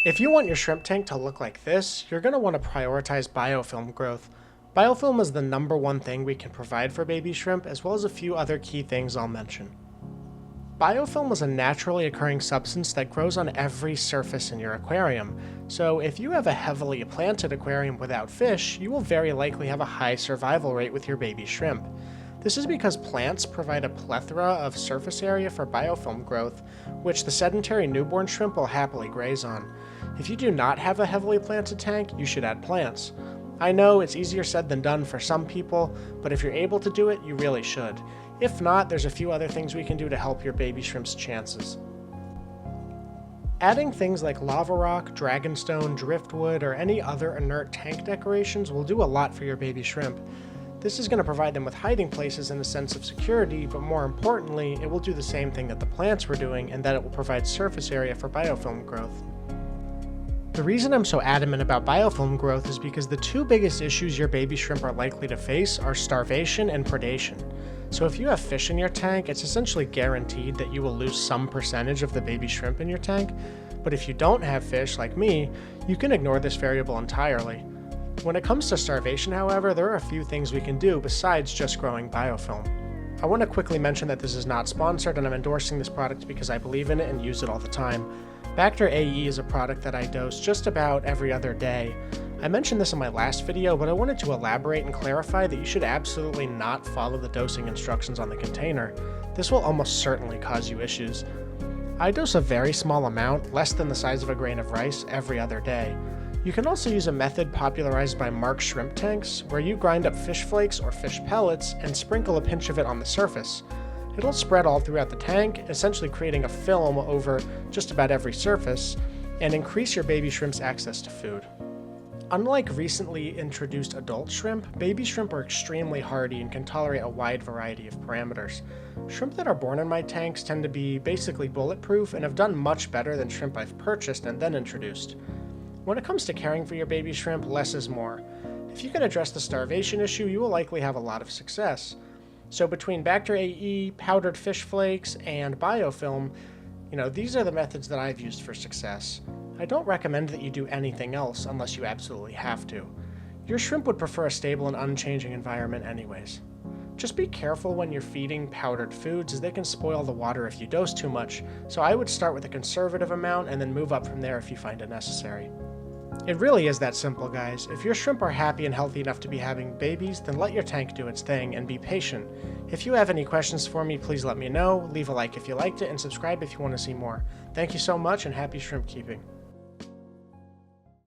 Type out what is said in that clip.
If you want your shrimp tank to look like this, you're going to want to prioritize biofilm growth. Biofilm is the #1 thing we can provide for baby shrimp, as well as a few other key things I'll mention. Biofilm is a naturally occurring substance that grows on every surface in your aquarium, so if you have a heavily planted aquarium without fish, you will very likely have a high survival rate with your baby shrimp. This is because plants provide a plethora of surface area for biofilm growth, which the sedentary newborn shrimp will happily graze on. If you do not have a heavily planted tank, you should add plants. I know it's easier said than done for some people, but if you're able to do it, you really should. If not, there's a few other things we can do to help your baby shrimp's chances. Adding things like lava rock, dragonstone, driftwood, or any other inert tank decorations will do a lot for your baby shrimp. This is going to provide them with hiding places and a sense of security, but more importantly, it will do the same thing that the plants were doing, and that it will provide surface area for biofilm growth. The reason I'm so adamant about biofilm growth is because the two biggest issues your baby shrimp are likely to face are starvation and predation. So if you have fish in your tank, it's essentially guaranteed that you will lose some percentage of the baby shrimp in your tank, but if you don't have fish, like me, you can ignore this variable entirely. When it comes to starvation, however, there are a few things we can do besides just growing biofilm. I want to quickly mention that this is not sponsored, and I'm endorsing this product because I believe in it and use it all the time. Bacter AE is a product that I dose just about every other day. I mentioned this in my last video, but I wanted to elaborate and clarify that you should absolutely not follow the dosing instructions on the container. This will almost certainly cause you issues. I dose a very small amount, less than the size of a grain of rice, every other day. You can also use a method popularized by Mark Shrimp Tanks, where you grind up fish flakes or fish pellets and sprinkle a pinch of it on the surface. It'll spread all throughout the tank, essentially creating a film over just about every surface, and increase your baby shrimp's access to food. Unlike recently introduced adult shrimp, baby shrimp are extremely hardy and can tolerate a wide variety of parameters. Shrimp that are born in my tanks tend to be basically bulletproof and have done much better than shrimp I've purchased and then introduced. When it comes to caring for your baby shrimp, less is more. If you can address the starvation issue, you will likely have a lot of success. So between Bacter AE, powdered fish flakes, and biofilm, these are the methods that I've used for success. I don't recommend that you do anything else unless you absolutely have to. Your shrimp would prefer a stable and unchanging environment anyways. Just be careful when you're feeding powdered foods, as they can spoil the water if you dose too much, so I would start with a conservative amount and then move up from there if you find it necessary. It really is that simple, guys. If your shrimp are happy and healthy enough to be having babies, then let your tank do its thing and be patient. If you have any questions for me, please let me know, leave a like if you liked it, and subscribe if you want to see more. Thank you so much, and happy shrimp keeping.